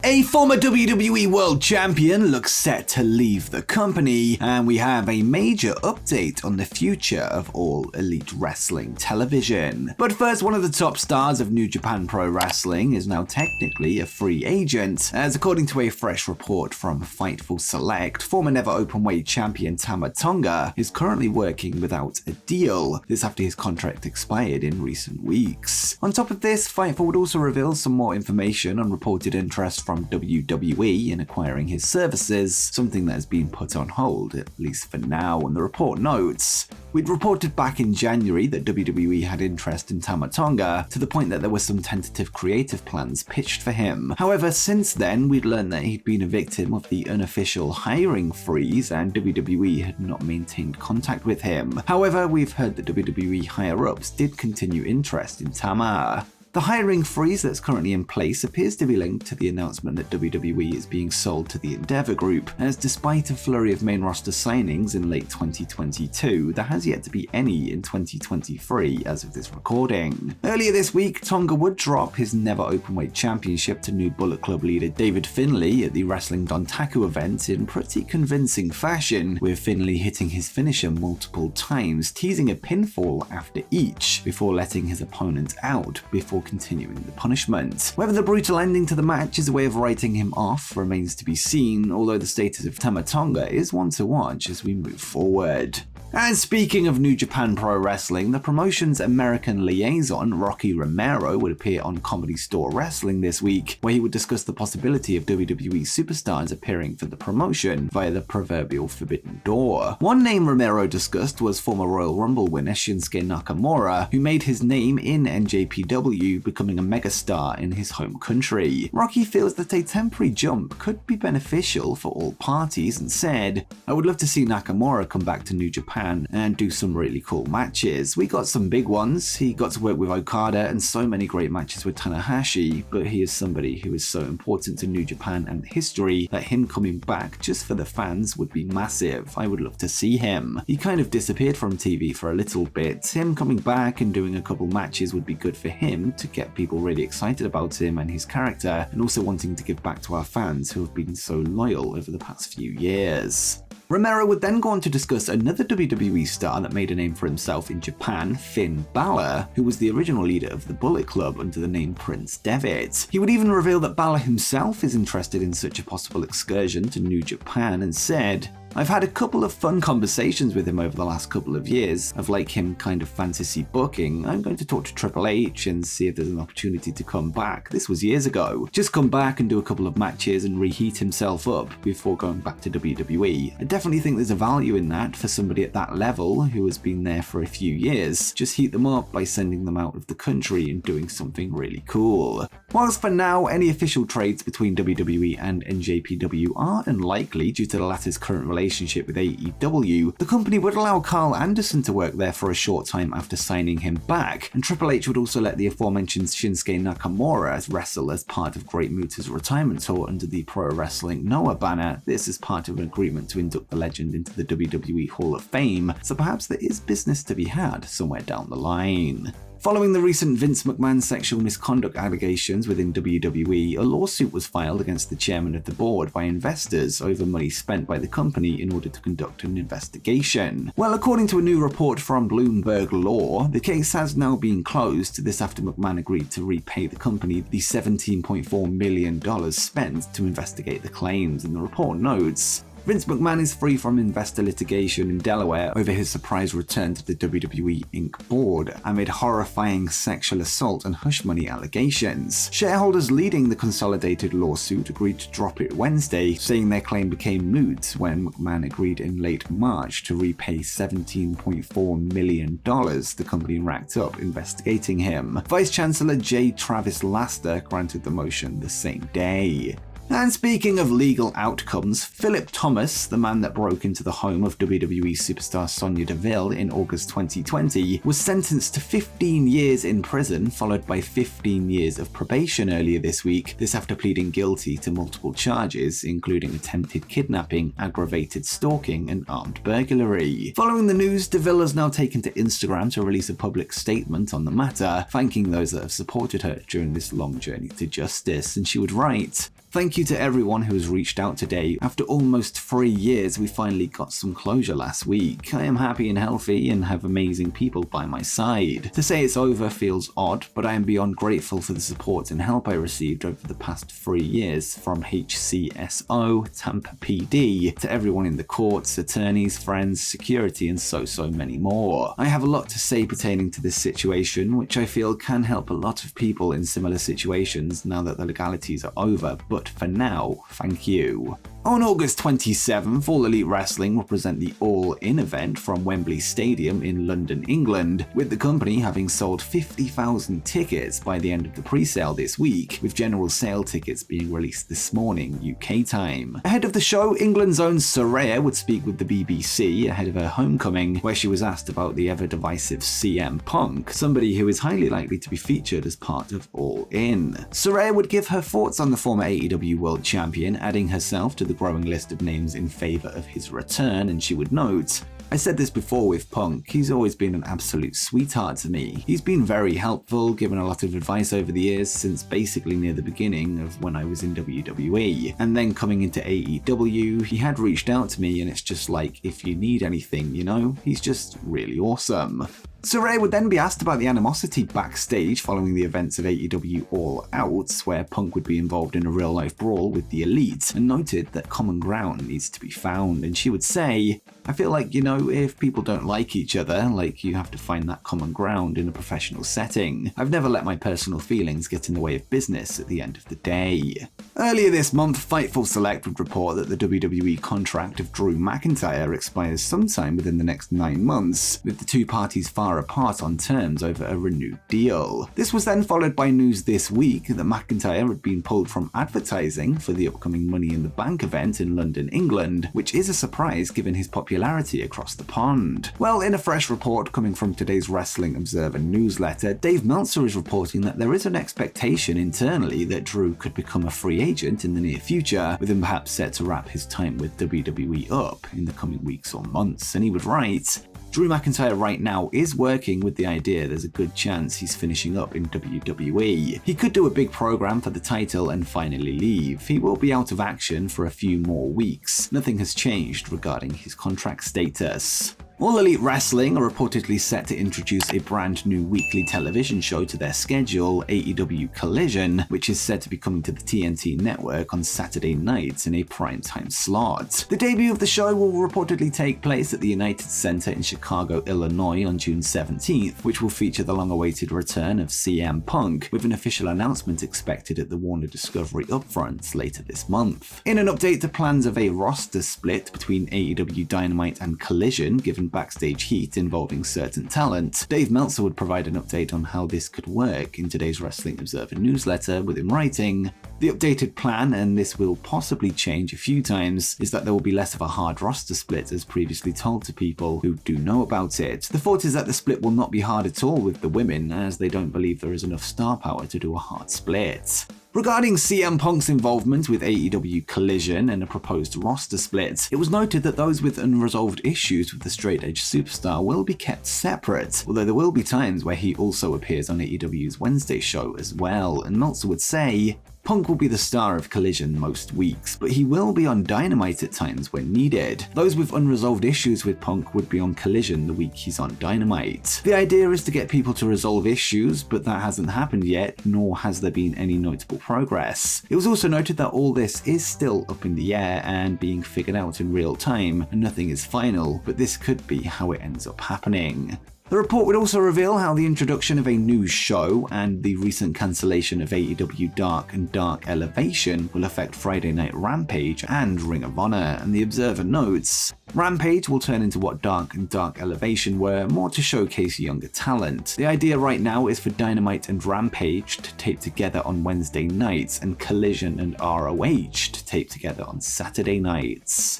A former WWE World Champion looks set to leave the company, and we have a major update on the future of All Elite Wrestling television. But first, one of the top stars of New Japan Pro Wrestling is now technically a free agent, as according to a fresh report from Fightful Select, former Never Openweight champion Tama Tonga is currently working without a deal. This after his contract expired in recent weeks. On top of this, Fightful would also reveal some more information on reported interest from WWE in acquiring his services, something that has been put on hold, at least for now, and the report notes. We'd reported back in January that WWE had interest in Tama Tonga, to the point that there were some tentative creative plans pitched for him. However, since then, we'd learned that he'd been a victim of the unofficial hiring freeze, and WWE had not maintained contact with him. However, we've heard that WWE higher-ups did continue interest in Tama. The hiring freeze that's currently in place appears to be linked to the announcement that WWE is being sold to the Endeavor Group, as despite a flurry of main roster signings in late 2022, there has yet to be any in 2023 as of this recording. Earlier this week, Tonga would drop his Never Openweight Championship to new Bullet Club leader David Finlay at the Wrestling Dontaku event in pretty convincing fashion, with Finlay hitting his finisher multiple times, teasing a pinfall after each, before letting his opponent out before continuing the punishment. Whether the brutal ending to the match is a way of writing him off remains to be seen, although the status of Tama Tonga is one to watch as we move forward. And speaking of New Japan Pro Wrestling, the promotion's American liaison, Rocky Romero, would appear on Comedy Store Wrestling this week, where he would discuss the possibility of WWE superstars appearing for the promotion via the proverbial forbidden door. One name Romero discussed was former Royal Rumble winner Shinsuke Nakamura, who made his name in NJPW, becoming a megastar in his home country. Rocky feels that a temporary jump could be beneficial for all parties and said, "I would love to see Nakamura come back to New Japan and do some really cool matches. We got some big ones. He got to work with Okada and so many great matches with Tanahashi, but he is somebody who is so important to New Japan and history that him coming back just for the fans would be massive. I would love to see him." He kind of disappeared from TV for a little bit. Him coming back and doing a couple matches would be good for him to get people really excited about him and his character, and also wanting to give back to our fans who have been so loyal over the past few years. Romero would then go on to discuss another WWE star that made a name for himself in Japan, Finn Balor, who was the original leader of the Bullet Club under the name Prince Devitt. He would even reveal that Balor himself is interested in such a possible excursion to New Japan and said, "I've had a couple of fun conversations with him over the last couple of years of like him kind of fantasy booking. I'm going to talk to Triple H and see if there's an opportunity to come back." This was years ago. Just come back and do a couple of matches and reheat himself up before going back to WWE. I definitely think there's a value in that for somebody at that level who has been there for a few years. Just heat them up by sending them out of the country and doing something really cool. Whilst for now, any official trades between WWE and NJPW are unlikely due to the latter's current relationship with AEW, the company would allow Carl Anderson to work there for a short time after signing him back, and Triple H would also let the aforementioned Shinsuke Nakamura wrestle as part of Great Muta's retirement tour under the Pro Wrestling Noah banner. This is part of an agreement to induct the legend into the WWE Hall of Fame, so perhaps there is business to be had somewhere down the line. Following the recent Vince McMahon sexual misconduct allegations within WWE, a lawsuit was filed against the chairman of the board by investors over money spent by the company in order to conduct an investigation. Well, according to a new report from Bloomberg Law, the case has now been closed this after McMahon agreed to repay the company the $17.4 million spent to investigate the claims, and the report notes, Vince McMahon is free from investor litigation in Delaware over his surprise return to the WWE Inc. board amid horrifying sexual assault and hush money allegations. Shareholders leading the consolidated lawsuit agreed to drop it Wednesday, saying their claim became moot when McMahon agreed in late March to repay $17.4 million the company racked up investigating him. Vice Chancellor J. Travis Laster granted the motion the same day. And speaking of legal outcomes, Philip Thomas, the man that broke into the home of WWE superstar Sonya Deville in August 2020, was sentenced to 15 years in prison, followed by 15 years of probation earlier this week, this after pleading guilty to multiple charges, including attempted kidnapping, aggravated stalking, and armed burglary. Following the news, Deville has now taken to Instagram to release a public statement on the matter, thanking those that have supported her during this long journey to justice, and she would write, Thank you to everyone who has reached out today. After almost 3 years, we finally got some closure last week. I am happy and healthy and have amazing people by my side. To say it's over feels odd, but I am beyond grateful for the support and help I received over the past 3 years from HCSO, Tampa PD, to everyone in the courts, attorneys, friends, security, and so many more. I have a lot to say pertaining to this situation, which I feel can help a lot of people in similar situations now that the legalities are over, but for now, thank you. On August 27th, All Elite Wrestling will present the All In event from Wembley Stadium in London, England, with the company having sold 50,000 tickets by the end of the pre-sale this week, with general sale tickets being released this morning, UK time. Ahead of the show, England's own Saraya would speak with the BBC ahead of her homecoming, where she was asked about the ever-divisive CM Punk, somebody who is highly likely to be featured as part of All In. Saraya would give her thoughts on the former AEW World Champion, adding herself to the growing list of names in favor of his return, and she would note, "I said this before with Punk, he's always been an absolute sweetheart to me. He's been very helpful, given a lot of advice over the years since basically near the beginning of when I was in WWE. And then coming into AEW, he had reached out to me and it's just like, if you need anything, you know, he's just really awesome." Saraya would then be asked about the animosity backstage following the events of AEW All Out, where Punk would be involved in a real-life brawl with the Elite, and noted that common ground needs to be found, and she would say, "I feel like, you know, if people don't like each other, like, you have to find that common ground in a professional setting. I've never let my personal feelings get in the way of business at the end of the day." Earlier this month, Fightful Select would report that the WWE contract of Drew McIntyre expires sometime within the next 9 months, with the two parties far apart on terms over a renewed deal. This was then followed by news this week that McIntyre had been pulled from advertising for the upcoming Money in the Bank event in London, England, which is a surprise given his popularity across the pond. Well, in a fresh report coming from today's Wrestling Observer newsletter, Dave Meltzer is reporting that there is an expectation internally that Drew could become a free agent in the near future, with him perhaps set to wrap his time with WWE up in the coming weeks or months, and he would write, "Drew McIntyre right now is working with the idea there's a good chance he's finishing up in WWE. He could do a big program for the title and finally leave. He will be out of action for a few more weeks. Nothing has changed regarding his contract status." All Elite Wrestling are reportedly set to introduce a brand new weekly television show to their schedule, AEW Collision, which is said to be coming to the TNT network on Saturday nights in a primetime slot. The debut of the show will reportedly take place at the United Center in Chicago, Illinois on June 17th, which will feature the long-awaited return of CM Punk, with an official announcement expected at the Warner Discovery Upfront later this month. In an update to plans of a roster split between AEW Dynamite and Collision, given backstage heat involving certain talent, Dave Meltzer would provide an update on how this could work in today's Wrestling Observer newsletter, with him writing, "The updated plan, and this will possibly change a few times, is that there will be less of a hard roster split as previously told to people who do know about it. The thought is that the split will not be hard at all with the women, as they don't believe there is enough star power to do a hard split." Regarding CM Punk's involvement with AEW Collision and a proposed roster split, it was noted that those with unresolved issues with the straight-edge superstar will be kept separate, although there will be times where he also appears on AEW's Wednesday show as well, and Meltzer would say, "Punk will be the star of Collision most weeks, but he will be on Dynamite at times when needed. Those with unresolved issues with Punk would be on Collision the week he's on Dynamite. The idea is to get people to resolve issues, but that hasn't happened yet, nor has there been any notable progress." It was also noted that all this is still up in the air and being figured out in real time, and nothing is final, but this could be how it ends up happening. The report would also reveal how the introduction of a new show and the recent cancellation of AEW Dark and Dark Elevation will affect Friday Night Rampage and Ring of Honor, and the Observer notes, "Rampage will turn into what Dark and Dark Elevation were, more to showcase younger talent. The idea right now is for Dynamite and Rampage to tape together on Wednesday nights and Collision and ROH to tape together on Saturday nights."